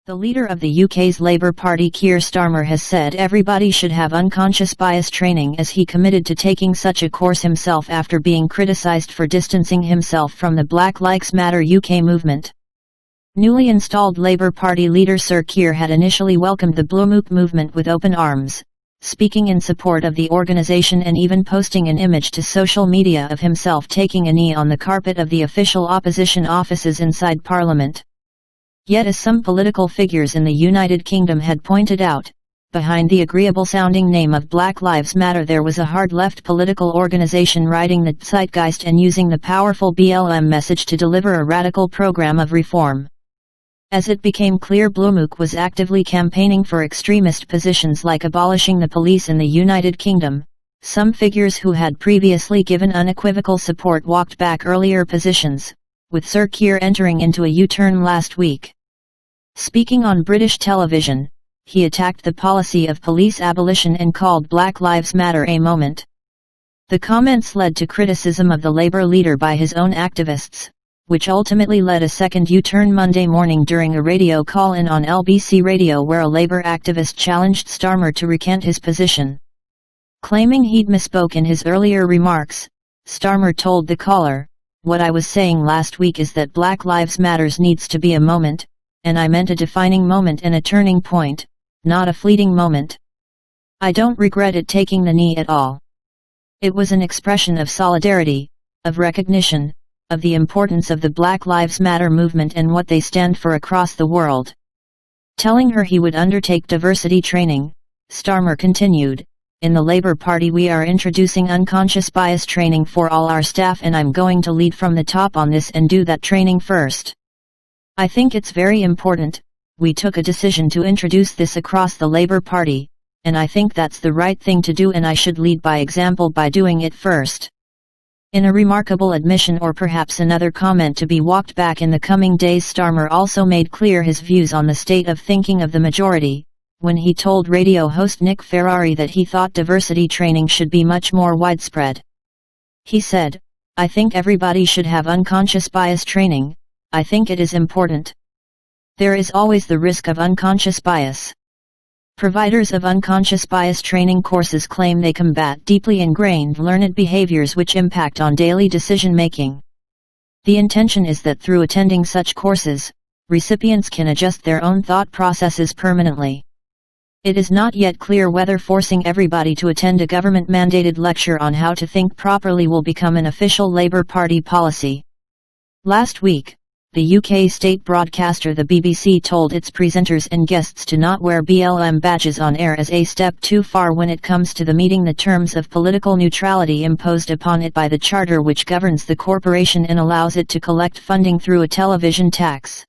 The leader of the UK's Labour Party, Kier Starmer, has said everybody should have unconscious bias training, as he committed to taking such a course himself after being criticised for distancing himself from the Black Lives Matter UK movement. Newly installed Labour Party leader Sir Keir had initially welcomed the BLMUK movement with open arms, speaking in support of the organisation and even posting an image to social media of himself taking a knee on the carpet of the official opposition offices inside Parliament. Yet, as some political figures in the United Kingdom had pointed out, behind the agreeable-sounding name of Black Lives Matter there was a hard-left political organisation riding the zeitgeist and using the powerful BLM message to deliver a radical program of reform. As it became clear, BLMUK was actively campaigning for extremist positions like abolishing the police in the United Kingdom. Some figures who had previously given unequivocal support walked back earlier positions, with Sir Keir entering into a U-turn last week. Speaking on British television, he attacked the policy of police abolition and called Black Lives Matter a moment. The comments led to criticism of the Labour leader by his own activists, which ultimately led a second U-turn Monday morning during a radio call-in on LBC Radio, where a Labour activist challenged Starmer to recant his position. Claiming he'd misspoke in his earlier remarks, Starmer told the caller, "What I was saying last week is that Black Lives Matters needs to be a moment, and I meant a defining moment and a turning point, not a fleeting moment. I don't regret it taking the knee at all. It was an expression of solidarity, of recognition, of the importance of the Black Lives Matter movement and what they stand for across the world." Telling her he would undertake diversity training, Starmer continued, "In the Labour Party we are introducing unconscious bias training for all our staff, and I'm going to lead from the top on this and do that training first. I think it's very important. We took a decision to introduce this across the Labour Party, and I think that's the right thing to do, and I should lead by example by doing it first." In a remarkable admission, or perhaps another comment to be walked back in the coming days, Starmer also made clear his views on the state of thinking of the majority, when he told radio host Nick Ferrari that he thought diversity training should be much more widespread. He said, "I think everybody should have unconscious bias training. I think it is important. There is always the risk of unconscious bias." Providers of unconscious bias training courses claim they combat deeply ingrained learned behaviors which impact on daily decision-making. The intention is that through attending such courses, recipients can adjust their own thought processes permanently. It is not yet clear whether forcing everybody to attend a government-mandated lecture on how to think properly will become an official Labour Party policy. Last week, the UK state broadcaster the BBC told its presenters and guests to not wear BLM badges on air as a step too far when it comes to meeting the terms of political neutrality imposed upon it by the charter which governs the corporation and allows it to collect funding through a television tax.